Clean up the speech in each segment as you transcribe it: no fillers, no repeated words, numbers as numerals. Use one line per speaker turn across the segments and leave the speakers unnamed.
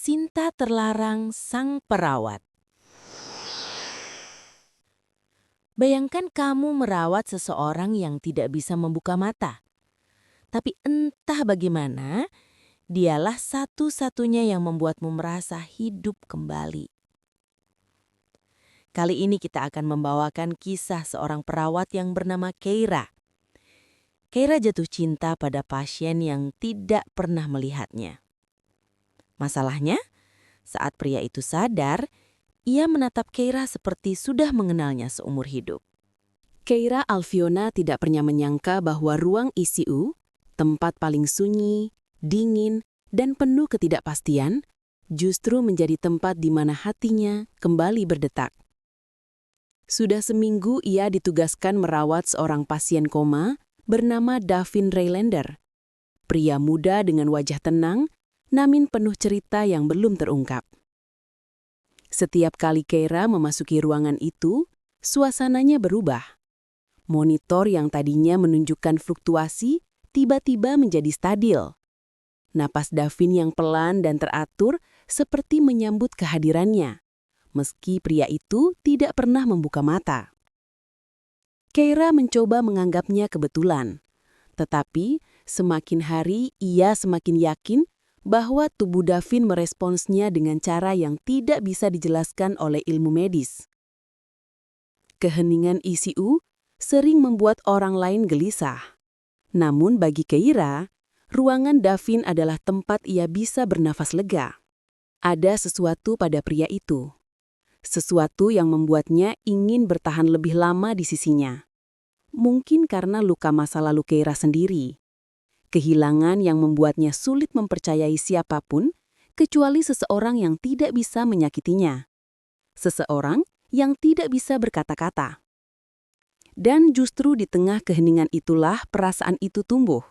Sinta terlarang sang perawat. Bayangkan kamu merawat seseorang yang tidak bisa membuka mata. Tapi entah bagaimana, dialah satu-satunya yang membuatmu merasa hidup kembali. Kali ini kita akan membawakan kisah seorang perawat yang bernama Keira. Keira jatuh cinta pada pasien yang tidak pernah melihatnya. Masalahnya, saat pria itu sadar, ia menatap Keira seperti sudah mengenalnya seumur hidup. Keira Alfiona tidak pernah menyangka bahwa ruang ICU, tempat paling sunyi, dingin, dan penuh ketidakpastian, justru menjadi tempat di mana hatinya kembali berdetak. Sudah seminggu ia ditugaskan merawat seorang pasien koma bernama Davin Raylander. Pria muda dengan wajah tenang, namun penuh cerita yang belum terungkap. Setiap kali Keira memasuki ruangan itu, suasananya berubah. Monitor yang tadinya menunjukkan fluktuasi tiba-tiba menjadi stabil. Napas Davin yang pelan dan teratur seperti menyambut kehadirannya, meski pria itu tidak pernah membuka mata. Keira mencoba menganggapnya kebetulan, tetapi semakin hari ia semakin yakin bahwa tubuh Davin meresponsnya dengan cara yang tidak bisa dijelaskan oleh ilmu medis. Keheningan ICU sering membuat orang lain gelisah. Namun bagi Keira, ruangan Davin adalah tempat ia bisa bernafas lega. Ada sesuatu pada pria itu. Sesuatu yang membuatnya ingin bertahan lebih lama di sisinya. Mungkin karena luka masa lalu Keira sendiri. Kehilangan yang membuatnya sulit mempercayai siapapun, kecuali seseorang yang tidak bisa menyakitinya. Seseorang yang tidak bisa berkata-kata. Dan justru di tengah keheningan itulah perasaan itu tumbuh.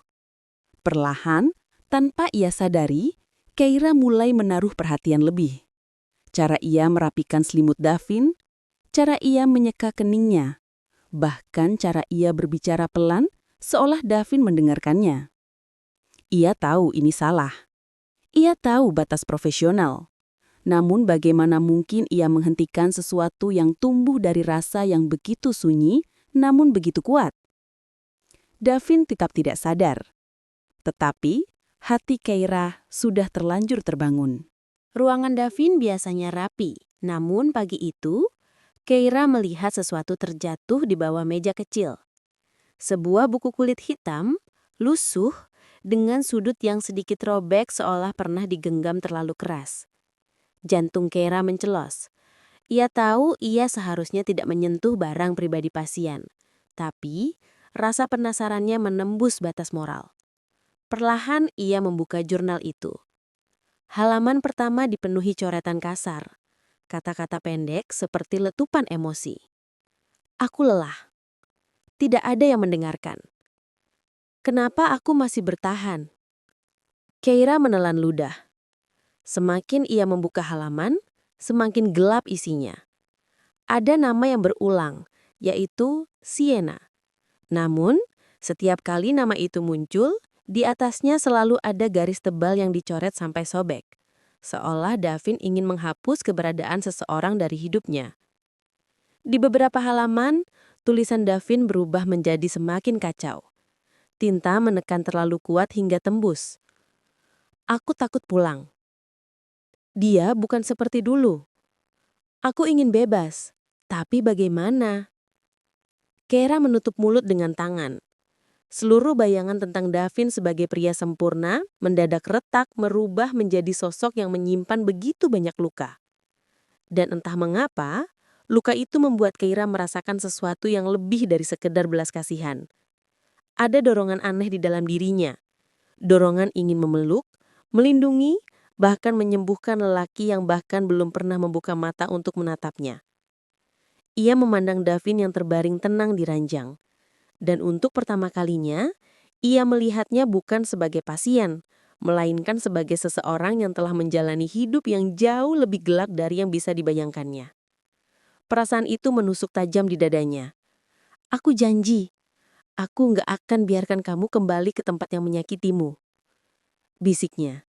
Perlahan, tanpa ia sadari, Keira mulai menaruh perhatian lebih. Cara ia merapikan selimut Davin, cara ia menyeka keningnya, bahkan cara ia berbicara pelan seolah Davin mendengarkannya. Ia tahu ini salah. Ia tahu batas profesional. Namun bagaimana mungkin ia menghentikan sesuatu yang tumbuh dari rasa yang begitu sunyi, namun begitu kuat? Davin tetap tidak sadar. Tetapi, hati Keira sudah terlanjur terbangun. Ruangan Davin biasanya rapi, namun pagi itu, Keira melihat sesuatu terjatuh di bawah meja kecil. Sebuah buku kulit hitam, lusuh, dengan sudut yang sedikit robek seolah pernah digenggam terlalu keras. Jantung Keira mencelos. Ia tahu ia seharusnya tidak menyentuh barang pribadi pasien. Tapi, rasa penasarannya menembus batas moral. Perlahan ia membuka jurnal itu. Halaman pertama dipenuhi coretan kasar. Kata-kata pendek seperti letupan emosi. Aku lelah. Tidak ada yang mendengarkan. Kenapa aku masih bertahan? Keira menelan ludah. Semakin ia membuka halaman, semakin gelap isinya. Ada nama yang berulang, yaitu Sienna. Namun, setiap kali nama itu muncul, di atasnya selalu ada garis tebal yang dicoret sampai sobek. Seolah Davin ingin menghapus keberadaan seseorang dari hidupnya. Di beberapa halaman, tulisan Davin berubah menjadi semakin kacau. Tinta menekan terlalu kuat hingga tembus. Aku takut pulang. Dia bukan seperti dulu. Aku ingin bebas, tapi bagaimana? Keira menutup mulut dengan tangan. Seluruh bayangan tentang Davin sebagai pria sempurna mendadak retak merubah menjadi sosok yang menyimpan begitu banyak luka. Dan entah mengapa, luka itu membuat Keira merasakan sesuatu yang lebih dari sekedar belas kasihan. Ada dorongan aneh di dalam dirinya. Dorongan ingin memeluk, melindungi, bahkan menyembuhkan lelaki yang bahkan belum pernah membuka mata untuk menatapnya. Ia memandang Davin yang terbaring tenang di ranjang. Dan untuk pertama kalinya, ia melihatnya bukan sebagai pasien, melainkan sebagai seseorang yang telah menjalani hidup yang jauh lebih gelap dari yang bisa dibayangkannya. Perasaan itu menusuk tajam di dadanya. Aku janji, aku nggak akan biarkan kamu kembali ke tempat yang menyakitimu. Bisiknya.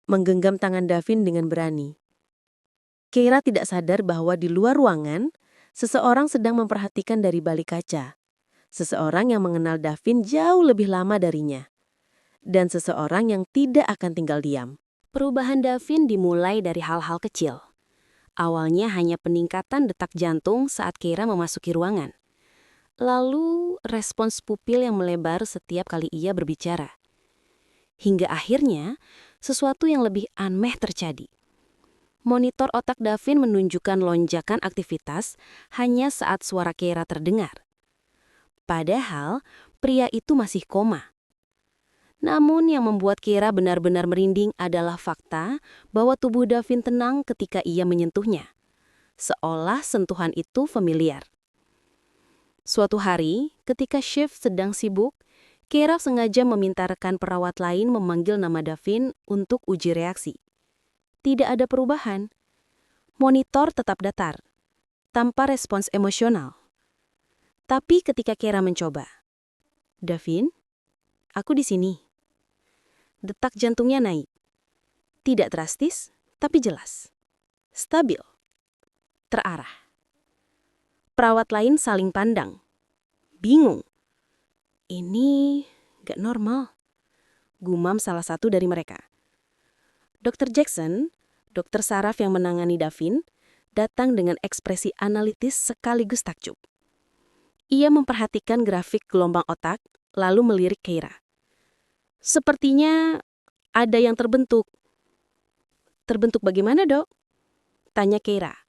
menggenggam tangan Davin dengan berani. Keira tidak sadar bahwa di luar ruangan, seseorang sedang memperhatikan dari balik kaca. Seseorang yang mengenal Davin jauh lebih lama darinya. Dan seseorang yang tidak akan tinggal diam. Perubahan Davin dimulai dari hal-hal kecil. Awalnya hanya peningkatan detak jantung saat Keira memasuki ruangan. Lalu respons pupil yang melebar setiap kali ia berbicara. Hingga akhirnya, sesuatu yang lebih aneh terjadi. Monitor otak Davin menunjukkan lonjakan aktivitas hanya saat suara Keira terdengar. Padahal, pria itu masih koma. Namun yang membuat Keira benar-benar merinding adalah fakta bahwa tubuh Davin tenang ketika ia menyentuhnya. Seolah sentuhan itu familiar. Suatu hari, ketika Chef sedang sibuk, Keira sengaja meminta rekan perawat lain memanggil nama Davin untuk uji reaksi. Tidak ada perubahan. Monitor tetap datar, tanpa respons emosional. Tapi ketika Keira mencoba, "Davin, aku di sini." Detak jantungnya naik. Tidak drastis, tapi jelas. Stabil. Terarah. Perawat lain saling pandang. Bingung. Ini gak normal. Gumam salah satu dari mereka. Dr. Jackson, dokter saraf yang menangani Davin, datang dengan ekspresi analitis sekaligus takjub. Ia memperhatikan grafik gelombang otak, lalu melirik Keira. "Sepertinya ada yang terbentuk." "Terbentuk bagaimana, Dok?" tanya Keira.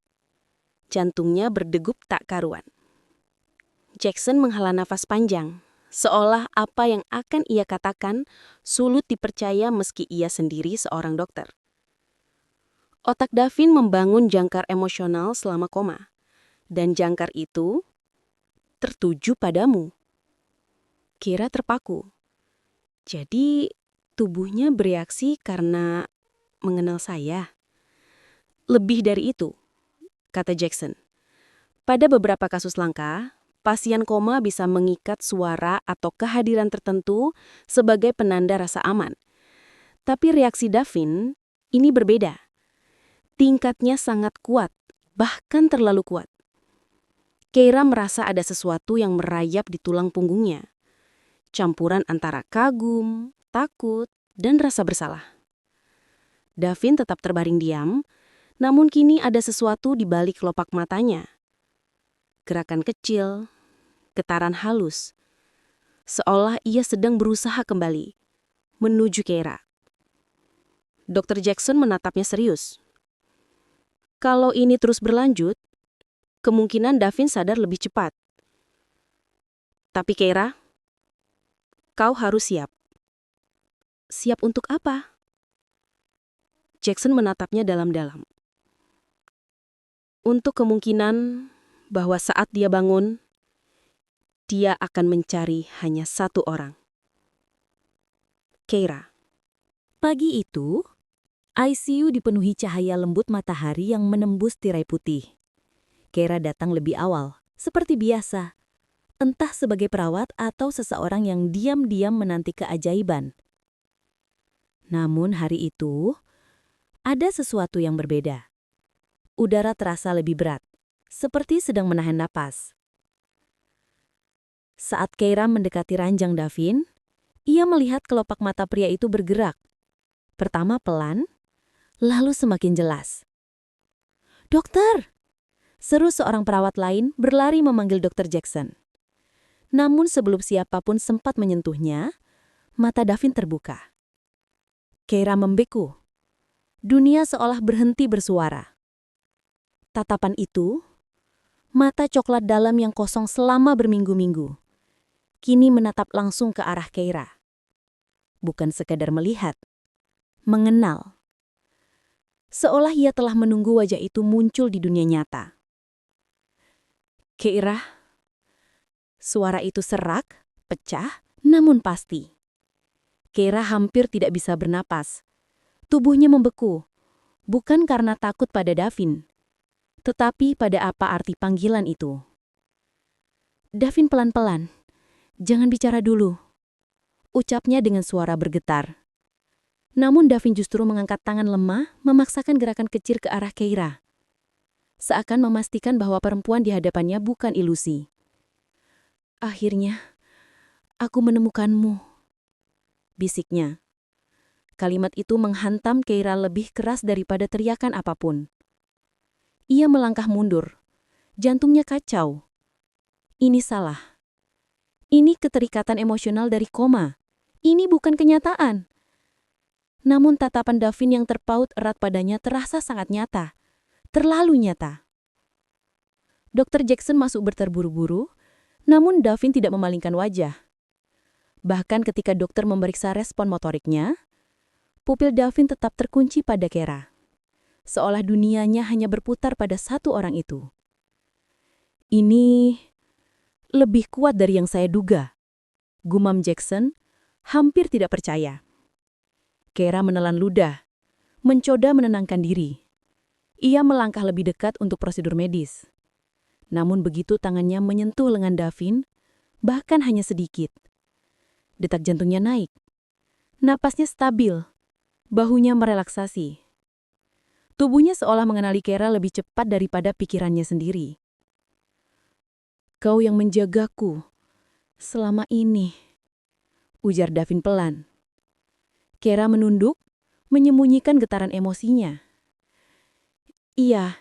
Jantungnya berdegup tak karuan. Jackson menghela nafas panjang, seolah apa yang akan ia katakan sulit dipercaya meski ia sendiri seorang dokter. Otak Davin membangun jangkar emosional selama koma, dan jangkar itu tertuju padamu. Keira terpaku. Jadi, tubuhnya bereaksi karena mengenal saya. Lebih dari itu, kata Jackson. Pada beberapa kasus langka, pasien koma bisa mengikat suara atau kehadiran tertentu sebagai penanda rasa aman. Tapi reaksi Davin ini berbeda. Tingkatnya sangat kuat, bahkan terlalu kuat. Keira merasa ada sesuatu yang merayap di tulang punggungnya. Campuran antara kagum, takut, dan rasa bersalah. Davin tetap terbaring diam, namun kini ada sesuatu di balik kelopak matanya. Gerakan kecil, getaran halus, seolah ia sedang berusaha kembali, menuju Keira. Dr. Jackson menatapnya serius. Kalau ini terus berlanjut, kemungkinan Davin sadar lebih cepat. Tapi Keira, kau harus siap. Siap untuk apa? Jackson menatapnya dalam-dalam. Untuk kemungkinan bahwa saat dia bangun, dia akan mencari hanya satu orang. Keira.
Pagi itu, ICU dipenuhi cahaya lembut matahari yang menembus tirai putih. Keira datang lebih awal, seperti biasa. Entah sebagai perawat atau seseorang yang diam-diam menanti keajaiban. Namun hari itu, ada sesuatu yang berbeda. Udara terasa lebih berat, seperti sedang menahan napas. Saat Keira mendekati ranjang Davin, ia melihat kelopak mata pria itu bergerak. Pertama pelan, lalu semakin jelas. "Dokter!" seru seorang perawat lain berlari memanggil Dr. Jackson. Namun sebelum siapapun sempat menyentuhnya, mata Davin terbuka. Keira membeku. Dunia seolah berhenti bersuara. Tatapan itu, mata coklat dalam yang kosong selama berminggu-minggu, kini menatap langsung ke arah Keira. Bukan sekadar melihat, mengenal. Seolah ia telah menunggu wajah itu muncul di dunia nyata.
Keira.
Suara itu serak, pecah, namun pasti. Keira hampir tidak bisa bernapas. Tubuhnya membeku, bukan karena takut pada Davin, tetapi pada apa arti panggilan itu. "Davin, pelan-pelan. Jangan bicara dulu," ucapnya dengan suara bergetar. Namun Davin justru mengangkat tangan lemah, memaksakan gerakan kecil ke arah Keira. Seakan memastikan bahwa perempuan di hadapannya bukan ilusi. "Akhirnya, aku menemukanmu," bisiknya. Kalimat itu menghantam Keira lebih keras daripada teriakan apapun. Ia melangkah mundur. Jantungnya kacau. Ini salah. Ini keterikatan emosional dari koma. Ini bukan kenyataan. Namun tatapan Davin yang terpaut erat padanya terasa sangat nyata. Terlalu nyata. Dr. Jackson masuk berterburu-buru, namun Davin tidak memalingkan wajah. Bahkan ketika dokter memeriksa respon motoriknya, pupil Davin tetap terkunci pada Keira. Seolah dunianya hanya berputar pada satu orang itu. "Ini lebih kuat dari yang saya duga," gumam Jackson, hampir tidak percaya. Keira menelan ludah, mencoba menenangkan diri. Ia melangkah lebih dekat untuk prosedur medis. Namun begitu tangannya menyentuh lengan Davin, bahkan hanya sedikit. Detak jantungnya naik. Napasnya stabil. Bahunya merelaksasi. Tubuhnya seolah mengenali Keira lebih cepat daripada pikirannya sendiri. "Kau yang menjagaku selama ini," ujar Davin pelan. Keira menunduk, menyembunyikan getaran emosinya. "Iya,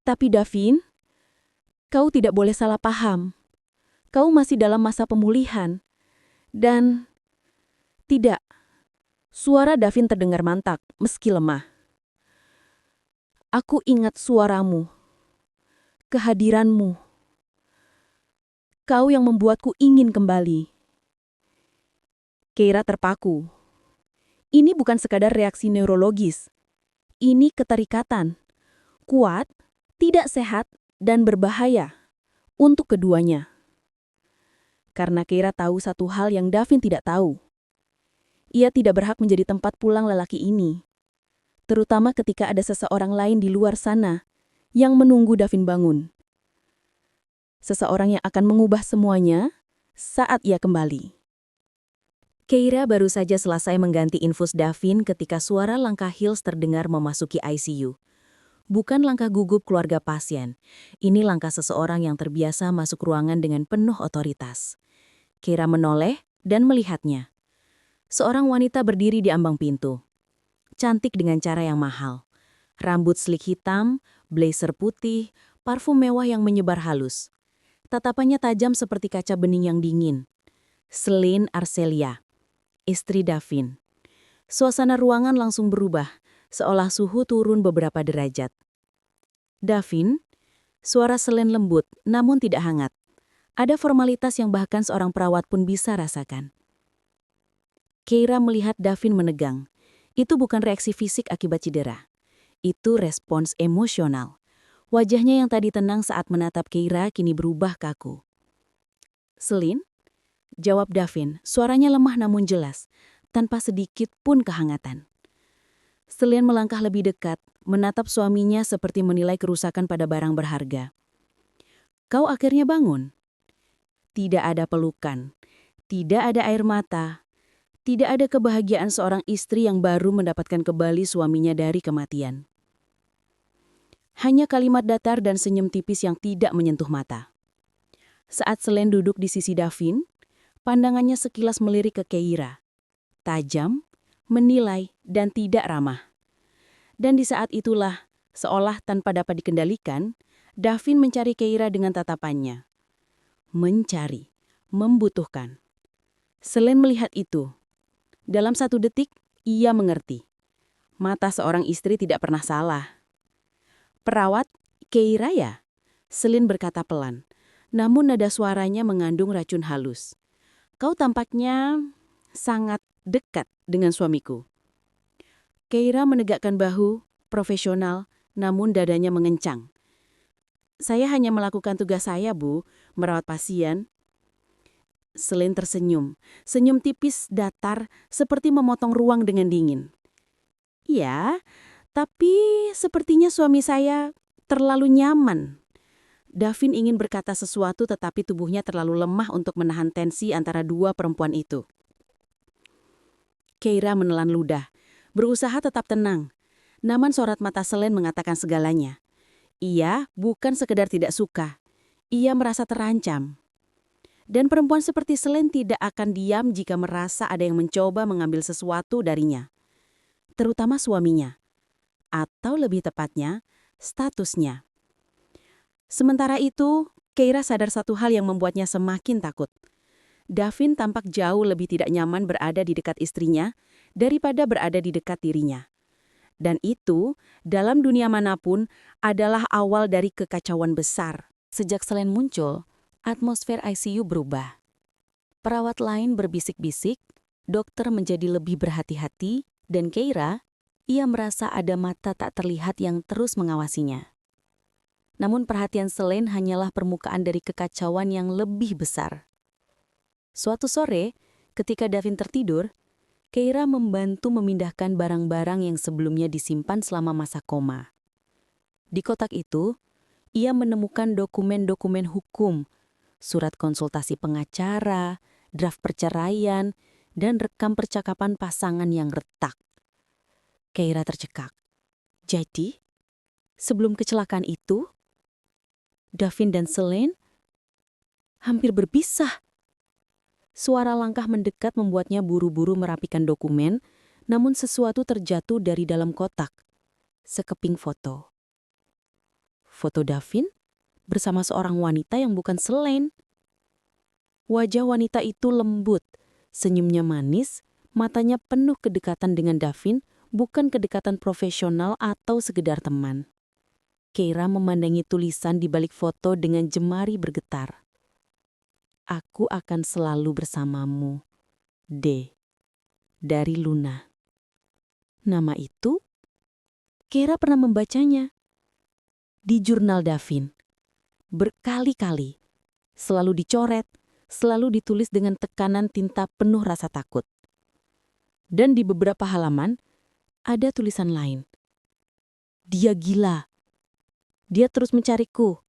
tapi Davin, kau tidak boleh salah paham. Kau masih dalam masa pemulihan. Dan..." "Tidak." Suara Davin terdengar mantak, meski lemah. "Aku ingat suaramu, kehadiranmu. Kau yang membuatku ingin kembali." Keira terpaku. Ini bukan sekadar reaksi neurologis. Ini keterikatan. Kuat, tidak sehat, dan berbahaya untuk keduanya. Karena Keira tahu satu hal yang Davin tidak tahu. Ia tidak berhak menjadi tempat pulang lelaki ini. Terutama ketika ada seseorang lain di luar sana yang menunggu Davin bangun. Seseorang yang akan mengubah semuanya saat ia kembali. Keira baru saja selesai mengganti infus Davin ketika suara langkah Hills terdengar memasuki ICU. Bukan langkah gugup keluarga pasien. Ini langkah seseorang yang terbiasa masuk ruangan dengan penuh otoritas. Keira menoleh dan melihatnya. Seorang wanita berdiri di ambang pintu. Cantik dengan cara yang mahal. Rambut slick hitam, blazer putih, parfum mewah yang menyebar halus. Tatapannya tajam seperti kaca bening yang dingin. Celine Arcelia, istri Davin. Suasana ruangan langsung berubah, seolah suhu turun beberapa derajat. "Davin," suara Celine lembut, namun tidak hangat. Ada formalitas yang bahkan seorang perawat pun bisa rasakan. Keira melihat Davin menegang. Itu bukan reaksi fisik akibat cedera. Itu respons emosional. Wajahnya yang tadi tenang saat menatap Keira kini berubah kaku. "Celine?" jawab Davin, suaranya lemah namun jelas, tanpa sedikit pun kehangatan. Celine melangkah lebih dekat, menatap suaminya seperti menilai kerusakan pada barang berharga. "Kau akhirnya bangun?" Tidak ada pelukan, tidak ada air mata, tidak ada kebahagiaan seorang istri yang baru mendapatkan kembali suaminya dari kematian. Hanya kalimat datar dan senyum tipis yang tidak menyentuh mata. Saat Celine duduk di sisi Davin, pandangannya sekilas melirik ke Keira. Tajam, menilai, dan tidak ramah. Dan di saat itulah, seolah tanpa dapat dikendalikan, Davin mencari Keira dengan tatapannya. Mencari, membutuhkan. Celine melihat itu. Dalam satu detik, ia mengerti. Mata seorang istri tidak pernah salah. "Perawat, Keira ya?" Celine berkata pelan, namun nada suaranya mengandung racun halus. "Kau tampaknya sangat dekat dengan suamiku." Keira menegakkan bahu, profesional, namun dadanya mengencang. "Saya hanya melakukan tugas saya, Bu, merawat pasien." Celine tersenyum, senyum tipis datar seperti memotong ruang dengan dingin. "Ya, tapi sepertinya suami saya terlalu nyaman." Davin ingin berkata sesuatu tetapi tubuhnya terlalu lemah untuk menahan tensi antara dua perempuan itu.
Keira menelan ludah, berusaha tetap tenang. Namun sorot mata Selene mengatakan segalanya. Ia bukan sekedar tidak suka, ia merasa terancam. Dan perempuan seperti Selene tidak akan diam jika merasa ada yang mencoba mengambil sesuatu darinya. Terutama suaminya. Atau lebih tepatnya, statusnya. Sementara itu, Keira sadar satu hal yang membuatnya semakin takut. Davin tampak jauh lebih tidak nyaman berada di dekat istrinya daripada berada di dekat dirinya. Dan itu, dalam dunia manapun, adalah awal dari kekacauan besar. Sejak Selene muncul, atmosfer ICU berubah. Perawat lain berbisik-bisik, dokter menjadi lebih berhati-hati, dan Keira, ia merasa ada mata tak terlihat yang terus mengawasinya. Namun perhatian Selene hanyalah permukaan dari kekacauan yang lebih besar. Suatu sore, ketika Davin tertidur, Keira membantu memindahkan barang-barang yang sebelumnya disimpan selama masa koma. Di kotak itu, ia menemukan dokumen-dokumen hukum, surat konsultasi pengacara, draft perceraian, dan rekam percakapan pasangan yang retak. Keira tercekak. Jadi, sebelum kecelakaan itu, Davin dan Selene hampir berpisah. Suara langkah mendekat membuatnya buru-buru merapikan dokumen, namun sesuatu terjatuh dari dalam kotak. Sekeping foto. Foto Davin bersama seorang wanita yang bukan Selene. Wajah wanita itu lembut, senyumnya manis, matanya penuh kedekatan dengan Davin, bukan kedekatan profesional atau sekedar teman. Keira memandangi tulisan di balik foto dengan jemari bergetar. Aku akan selalu bersamamu. D. Dari Luna. Nama itu, Keira pernah membacanya. Di jurnal Davin. Berkali-kali. Selalu dicoret, selalu ditulis dengan tekanan tinta penuh rasa takut. Dan di beberapa halaman, ada tulisan lain. Dia gila. Dia terus mencariku.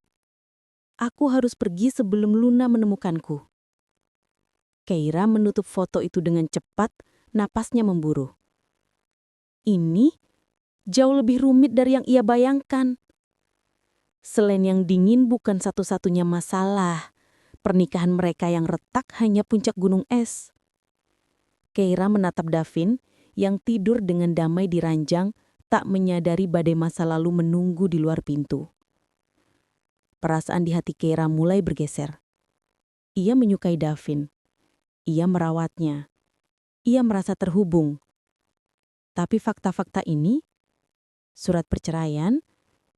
Aku harus pergi sebelum Luna menemukanku. Keira menutup foto itu dengan cepat, napasnya memburu. Ini jauh lebih rumit dari yang ia bayangkan. Selene yang dingin bukan satu-satunya masalah. Pernikahan mereka yang retak hanya puncak gunung es. Keira menatap Davin yang tidur dengan damai di ranjang, tak menyadari badai masa lalu menunggu di luar pintu. Perasaan di hati Keira mulai bergeser. Ia menyukai Davin. Ia merawatnya. Ia merasa terhubung. Tapi fakta-fakta ini, surat perceraian,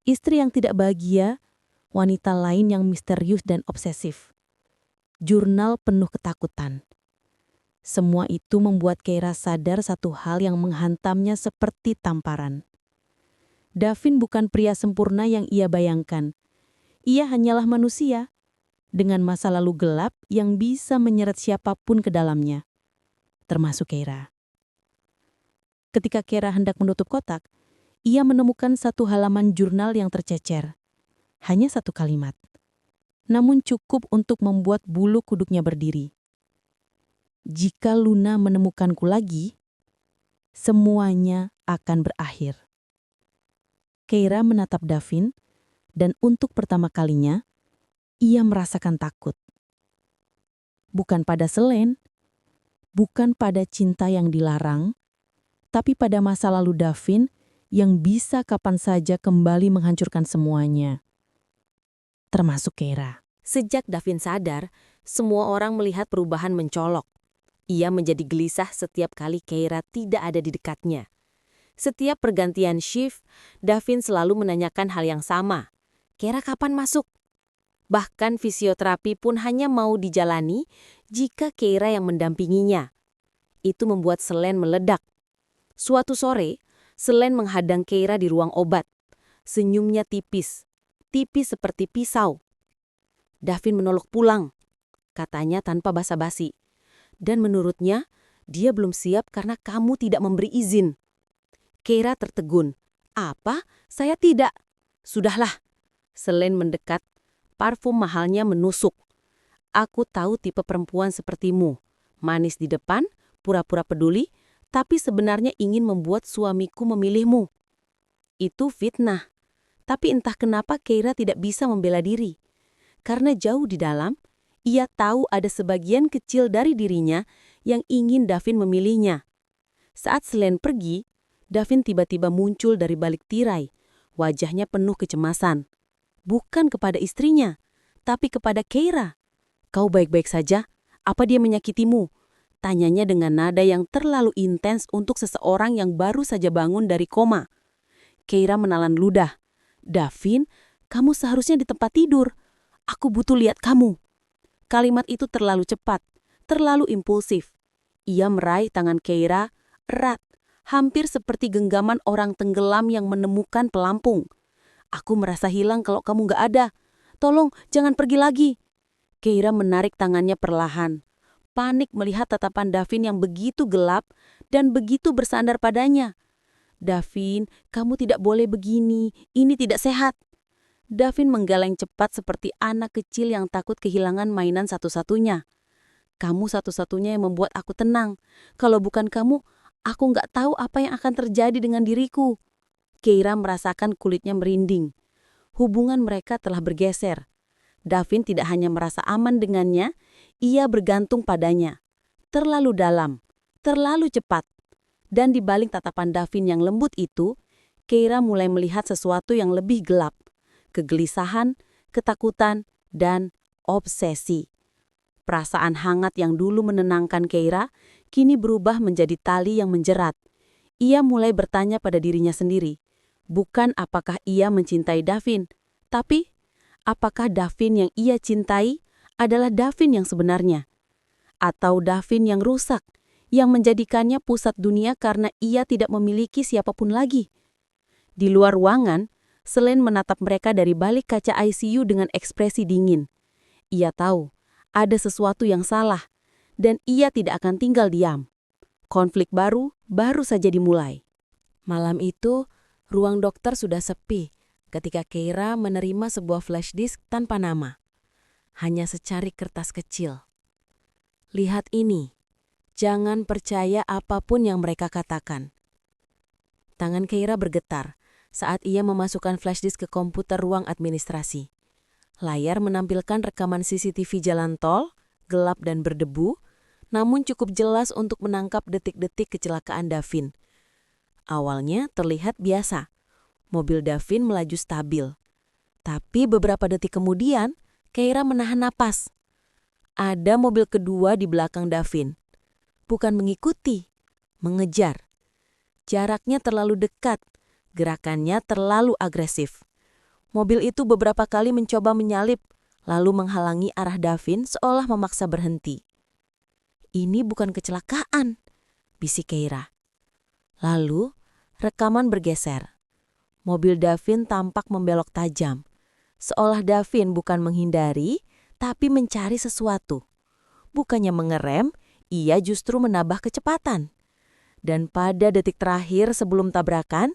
istri yang tidak bahagia, wanita lain yang misterius dan obsesif. Jurnal penuh ketakutan. Semua itu membuat Keira sadar satu hal yang menghantamnya seperti tamparan. Davin bukan pria sempurna yang ia bayangkan. Ia hanyalah manusia, dengan masa lalu gelap yang bisa menyeret siapapun ke dalamnya, termasuk Keira. Ketika Keira hendak menutup kotak, ia menemukan satu halaman jurnal yang tercecer. Hanya satu kalimat. Namun cukup untuk membuat bulu kuduknya berdiri. Jika Luna menemukanku lagi, semuanya akan berakhir. Keira menatap Davin, dan untuk pertama kalinya, ia merasakan takut. Bukan pada Selene, bukan pada cinta yang dilarang, tapi pada masa lalu Davin yang bisa kapan saja kembali menghancurkan semuanya. Termasuk Keira. Sejak Davin sadar, semua orang melihat perubahan mencolok. Ia menjadi gelisah setiap kali Keira tidak ada di dekatnya. Setiap pergantian shift, Davin selalu menanyakan hal yang sama. Keira kapan masuk? Bahkan fisioterapi pun hanya mau dijalani jika Keira yang mendampinginya. Itu membuat Selene meledak. Suatu sore, Selene menghadang Keira di ruang obat. Senyumnya tipis seperti pisau. Davin menolak pulang, katanya tanpa basa-basi. Dan menurutnya, dia belum siap karena kamu tidak memberi izin. Keira tertegun. Apa? Saya tidak. Sudahlah. Selene mendekat, parfum mahalnya menusuk. Aku tahu tipe perempuan sepertimu. Manis di depan, pura-pura peduli, tapi sebenarnya ingin membuat suamiku memilihmu. Itu fitnah. Tapi entah kenapa Keira tidak bisa membela diri. Karena jauh di dalam, ia tahu ada sebagian kecil dari dirinya yang ingin Davin memilihnya. Saat Selene pergi, Davin tiba-tiba muncul dari balik tirai. Wajahnya penuh kecemasan. Bukan kepada istrinya, tapi kepada Keira. "Kau baik-baik saja? Apa dia menyakitimu?" Tanyanya dengan nada yang terlalu intens untuk seseorang yang baru saja bangun dari koma. Keira menelan ludah. "Davin, kamu seharusnya di tempat tidur. Aku butuh lihat kamu." Kalimat itu terlalu cepat, terlalu impulsif. Ia meraih tangan Keira erat, hampir seperti genggaman orang tenggelam yang menemukan pelampung. "Aku merasa hilang kalau kamu gak ada. Tolong, jangan pergi lagi." Keira menarik tangannya perlahan. Panik melihat tatapan Davin yang begitu gelap dan begitu bersandar padanya. "Davin, kamu tidak boleh begini. Ini tidak sehat." Davin menggeleng cepat seperti anak kecil yang takut kehilangan mainan satu-satunya. "Kamu satu-satunya yang membuat aku tenang. Kalau bukan kamu, aku nggak tahu apa yang akan terjadi dengan diriku." Keira merasakan kulitnya merinding. Hubungan mereka telah bergeser. Davin tidak hanya merasa aman dengannya, ia bergantung padanya. Terlalu dalam, terlalu cepat. Dan di balik tatapan Davin yang lembut itu, Keira mulai melihat sesuatu yang lebih gelap. Kegelisahan, ketakutan, dan obsesi. Perasaan hangat yang dulu menenangkan Keira, kini berubah menjadi tali yang menjerat. Ia mulai bertanya pada dirinya sendiri, bukan apakah ia mencintai Davin, tapi apakah Davin yang ia cintai adalah Davin yang sebenarnya? Atau Davin yang rusak, yang menjadikannya pusat dunia karena ia tidak memiliki siapapun lagi? Di luar ruangan, Selene menatap mereka dari balik kaca ICU dengan ekspresi dingin. Ia tahu ada sesuatu yang salah, dan ia tidak akan tinggal diam. Konflik baru saja dimulai. Malam itu, ruang dokter sudah sepi ketika Keira menerima sebuah flash disk tanpa nama. Hanya secarik kertas kecil. "Lihat ini. Jangan percaya apapun yang mereka katakan." Tangan Keira bergetar saat ia memasukkan flash disk ke komputer ruang administrasi. Layar menampilkan rekaman CCTV jalan tol, gelap dan berdebu, namun cukup jelas untuk menangkap detik-detik kecelakaan Davin. Awalnya terlihat biasa. Mobil Davin melaju stabil. Tapi beberapa detik kemudian, Keira menahan napas. Ada mobil kedua di belakang Davin. Bukan mengikuti, mengejar. Jaraknya terlalu dekat. Gerakannya terlalu agresif. Mobil itu beberapa kali mencoba menyalip, lalu menghalangi arah Davin seolah memaksa berhenti. "Ini bukan kecelakaan," bisik Keira. Lalu, rekaman bergeser. Mobil Davin tampak membelok tajam, seolah Davin bukan menghindari, tapi mencari sesuatu. Bukannya mengerem, ia justru menambah kecepatan. Dan pada detik terakhir sebelum tabrakan,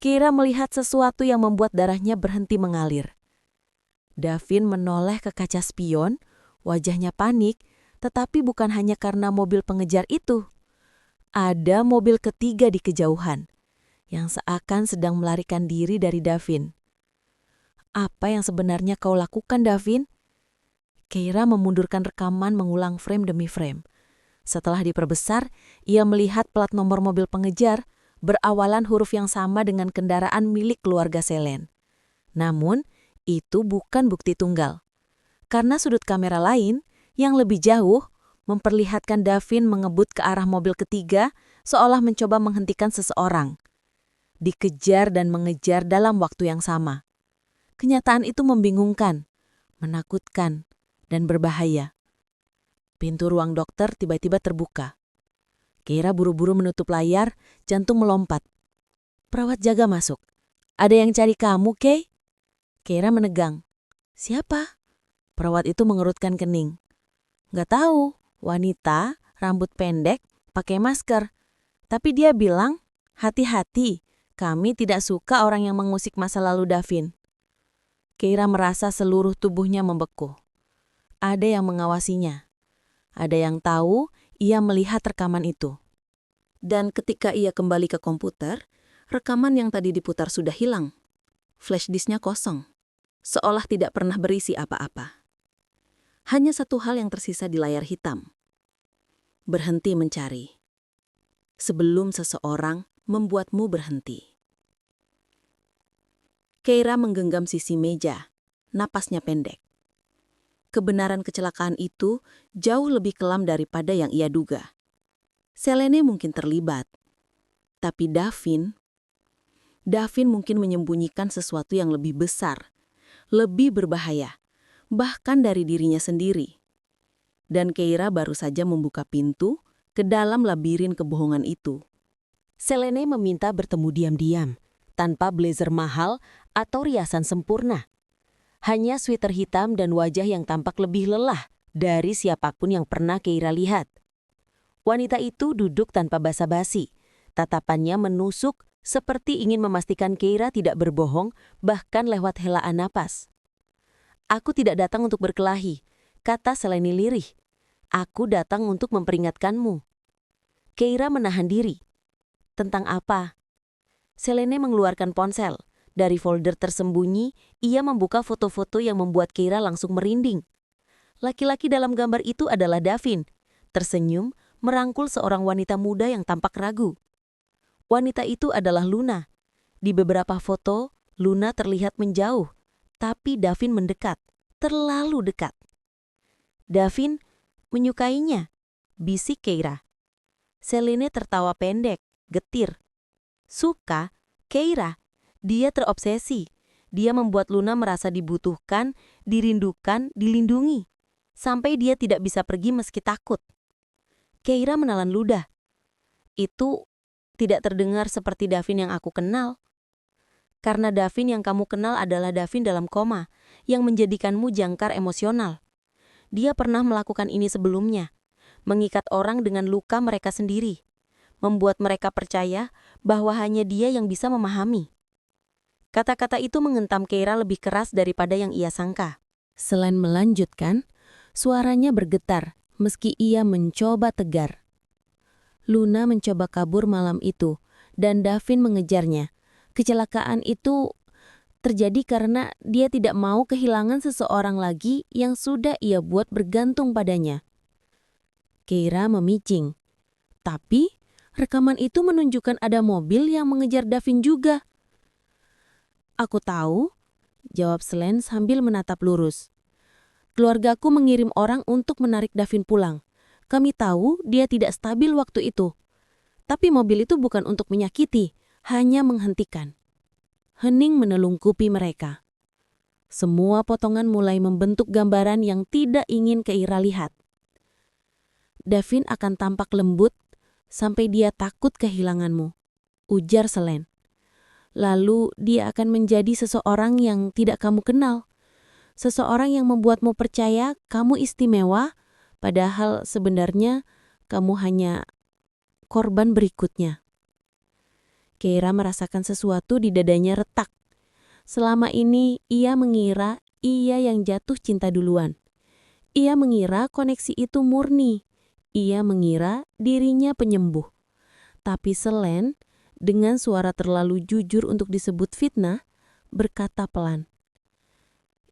Keira melihat sesuatu yang membuat darahnya berhenti mengalir. Davin menoleh ke kaca spion, wajahnya panik, tetapi bukan hanya karena mobil pengejar itu. Ada mobil ketiga di kejauhan, yang seakan sedang melarikan diri dari Davin. "Apa yang sebenarnya kau lakukan, Davin?" Keira memundurkan rekaman mengulang frame demi frame. Setelah diperbesar, ia melihat plat nomor mobil pengejar berawalan huruf yang sama dengan kendaraan milik keluarga Selene. Namun, itu bukan bukti tunggal. Karena sudut kamera lain, yang lebih jauh, memperlihatkan Davin mengebut ke arah mobil ketiga seolah mencoba menghentikan seseorang. Dikejar dan mengejar dalam waktu yang sama. Kenyataan itu membingungkan, menakutkan, dan berbahaya. Pintu ruang dokter tiba-tiba terbuka. Keira buru-buru menutup layar, jantung melompat. Perawat jaga masuk. "Ada yang cari kamu, Kay?" Keira menegang. "Siapa?" Perawat itu mengerutkan kening. "Nggak tahu, wanita, rambut pendek, pakai masker. Tapi dia bilang, hati-hati, kami tidak suka orang yang mengusik masa lalu Davin." Keira merasa seluruh tubuhnya membeku. Ada yang mengawasinya. Ada yang tahu ia melihat rekaman itu. Dan ketika ia kembali ke komputer, rekaman yang tadi diputar sudah hilang. Flash disknya kosong, seolah tidak pernah berisi apa-apa. Hanya satu hal yang tersisa di layar hitam. Berhenti mencari. Sebelum seseorang membuatmu berhenti. Keira menggenggam sisi meja, napasnya pendek. Kebenaran kecelakaan itu jauh lebih kelam daripada yang ia duga. Selene mungkin terlibat, tapi Davin mungkin menyembunyikan sesuatu yang lebih besar, lebih berbahaya, bahkan dari dirinya sendiri. Dan Keira baru saja membuka pintu ke dalam labirin kebohongan itu.
Selene meminta bertemu diam-diam, tanpa blazer mahal atau riasan sempurna. Hanya sweater hitam dan wajah yang tampak lebih lelah dari siapapun yang pernah Keira lihat. Wanita itu duduk tanpa basa-basi. Tatapannya menusuk seperti ingin memastikan Keira tidak berbohong, bahkan lewat helaan napas. "Aku tidak datang untuk berkelahi," kata Selene lirih. "Aku datang untuk memperingatkanmu." Keira menahan diri. Tentang apa? Selene mengeluarkan ponsel. Dari folder tersembunyi, ia membuka foto-foto yang membuat Keira langsung merinding. Laki-laki dalam gambar itu adalah Davin, tersenyum, merangkul seorang wanita muda yang tampak ragu. Wanita itu adalah Luna. Di beberapa foto, Luna terlihat menjauh, tapi Davin mendekat, terlalu dekat. Davin menyukainya, bisik Keira. Selene tertawa pendek, getir. Suka? Keira? Dia terobsesi. Dia membuat Luna merasa dibutuhkan, dirindukan, dilindungi. Sampai dia tidak bisa pergi meski takut. Keira menelan ludah. Itu tidak terdengar seperti Davin yang aku kenal. Karena Davin yang kamu kenal adalah Davin dalam koma, yang menjadikanmu jangkar emosional. Dia pernah melakukan ini sebelumnya, mengikat orang dengan luka mereka sendiri, membuat mereka percaya bahwa hanya dia yang bisa memahami. Kata-kata itu mengentam Keira lebih keras daripada yang ia sangka. Selain melanjutkan, suaranya bergetar meski ia mencoba tegar. Luna mencoba kabur malam itu, dan Davin mengejarnya. Kecelakaan itu terjadi karena dia tidak mau kehilangan seseorang lagi yang sudah ia buat bergantung padanya. Keira memicing. Tapi, rekaman itu menunjukkan ada mobil yang mengejar Davin juga. "Aku tahu," jawab Selene sambil menatap lurus. "Keluargaku mengirim orang untuk menarik Davin pulang. Kami tahu dia tidak stabil waktu itu. Tapi mobil itu bukan untuk menyakiti, hanya menghentikan." Hening menelungkupi mereka. Semua potongan mulai membentuk gambaran yang tidak ingin Keira lihat. "Davin akan tampak lembut sampai dia takut kehilanganmu," ujar Selene. "Lalu dia akan menjadi seseorang yang tidak kamu kenal. Seseorang yang membuatmu percaya kamu istimewa, padahal sebenarnya kamu hanya korban berikutnya." Keira merasakan sesuatu di dadanya retak. Selama ini ia mengira ia yang jatuh cinta duluan. Ia mengira koneksi itu murni. Ia mengira dirinya penyembuh. Tapi Selene, dengan suara terlalu jujur untuk disebut fitnah, berkata pelan,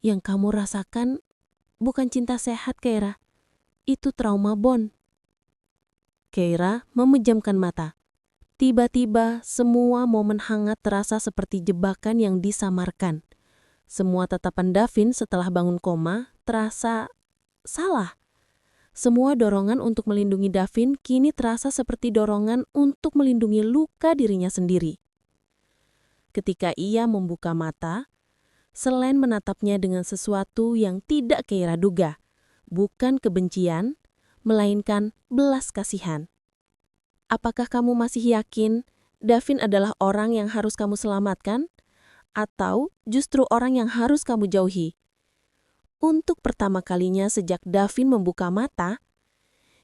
"Yang kamu rasakan bukan cinta sehat, Keira. Itu trauma bond." Keira memejamkan mata. Tiba-tiba, semua momen hangat terasa seperti jebakan yang disamarkan. Semua tatapan Davin setelah bangun koma terasa salah. Semua dorongan untuk melindungi Davin kini terasa seperti dorongan untuk melindungi luka dirinya sendiri. Ketika ia membuka mata, Selene menatapnya dengan sesuatu yang tidak Keira duga. Bukan kebencian, melainkan belas kasihan. "Apakah kamu masih yakin Davin adalah orang yang harus kamu selamatkan? Atau justru orang yang harus kamu jauhi?" Untuk pertama kalinya sejak Davin membuka mata,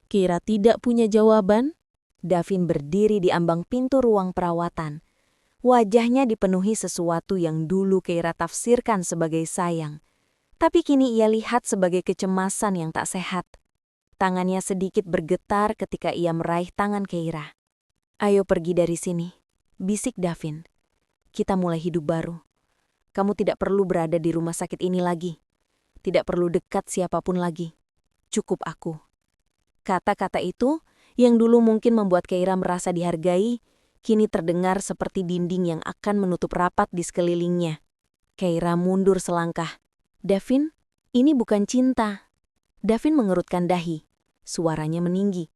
Keira tidak punya jawaban. Davin berdiri di ambang pintu ruang perawatan. Wajahnya dipenuhi sesuatu yang dulu Keira tafsirkan sebagai sayang, tapi kini ia lihat sebagai kecemasan yang tak sehat. Tangannya sedikit bergetar ketika ia meraih tangan Keira. Ayo pergi dari sini, bisik Davin. Kita mulai hidup baru. Kamu tidak perlu berada di rumah sakit ini lagi. Tidak perlu dekat siapapun lagi. Cukup aku. Kata-kata itu yang dulu mungkin membuat Keira merasa dihargai, kini terdengar seperti dinding yang akan menutup rapat di sekelilingnya. Keira mundur selangkah. Davin, ini bukan cinta. Davin mengerutkan dahi. Suaranya meninggi.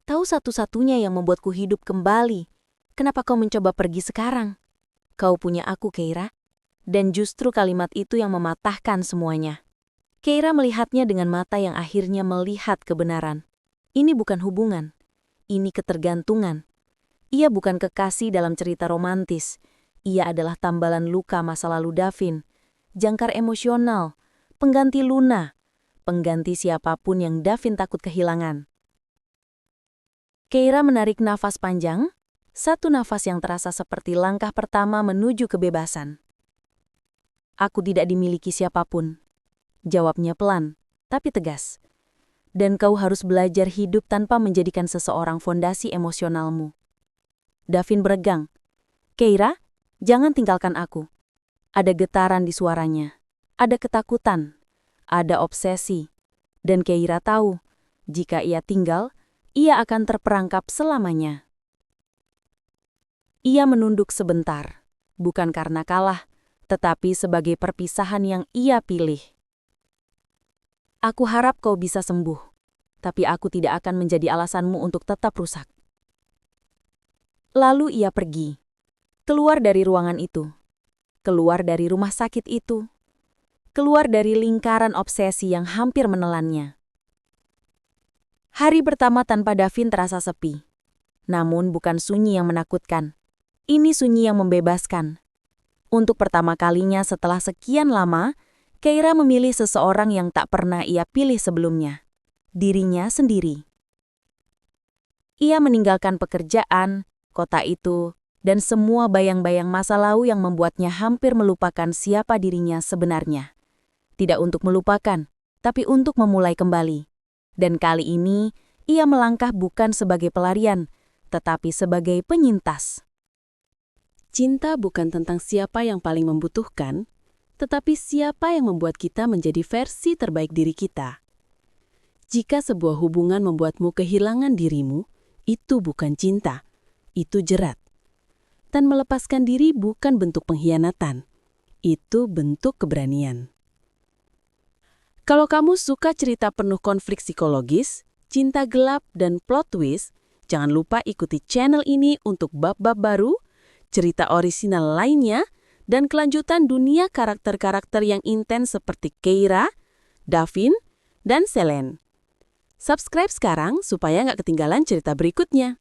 Tahu satu-satunya yang membuatku hidup kembali. Kenapa kau mencoba pergi sekarang? Kau punya aku, Keira. Dan justru kalimat itu yang mematahkan semuanya. Keira melihatnya dengan mata yang akhirnya melihat kebenaran. Ini bukan hubungan. Ini ketergantungan. Ia bukan kekasih dalam cerita romantis. Ia adalah tambalan luka masa lalu Davin. Jangkar emosional. Pengganti Luna. Pengganti siapapun yang Davin takut kehilangan. Keira menarik nafas panjang, satu nafas yang terasa seperti langkah pertama menuju kebebasan. Aku tidak dimiliki siapapun. Jawabnya pelan, tapi tegas. Dan kau harus belajar hidup tanpa menjadikan seseorang fondasi emosionalmu. Davin beregang. Keira, jangan tinggalkan aku. Ada getaran di suaranya. Ada ketakutan. Ada obsesi. Dan Keira tahu, jika ia tinggal, ia akan terperangkap selamanya. Ia menunduk sebentar, bukan karena kalah, tetapi sebagai perpisahan yang ia pilih. Aku harap kau bisa sembuh, tapi aku tidak akan menjadi alasanmu untuk tetap rusak. Lalu ia pergi, keluar dari ruangan itu, keluar dari rumah sakit itu, keluar dari lingkaran obsesi yang hampir menelannya. Hari pertama tanpa Davin terasa sepi. Namun bukan sunyi yang menakutkan. Ini sunyi yang membebaskan. Untuk pertama kalinya setelah sekian lama, Keira memilih seseorang yang tak pernah ia pilih sebelumnya. Dirinya sendiri. Ia meninggalkan pekerjaan, kota itu, dan semua bayang-bayang masa lalu yang membuatnya hampir melupakan siapa dirinya sebenarnya. Tidak untuk melupakan, tapi untuk memulai kembali. Dan kali ini, ia melangkah bukan sebagai pelarian, tetapi sebagai penyintas.
Cinta bukan tentang siapa yang paling membutuhkan, tetapi siapa yang membuat kita menjadi versi terbaik diri kita. Jika sebuah hubungan membuatmu kehilangan dirimu, itu bukan cinta, itu jerat. Dan melepaskan diri bukan bentuk pengkhianatan, itu bentuk keberanian. Kalau kamu suka cerita penuh konflik psikologis, cinta gelap, dan plot twist, jangan lupa ikuti channel ini untuk bab-bab baru, cerita orisinal lainnya, dan kelanjutan dunia karakter-karakter yang intens seperti Keira, Davin, dan Selene. Subscribe sekarang supaya nggak ketinggalan cerita berikutnya.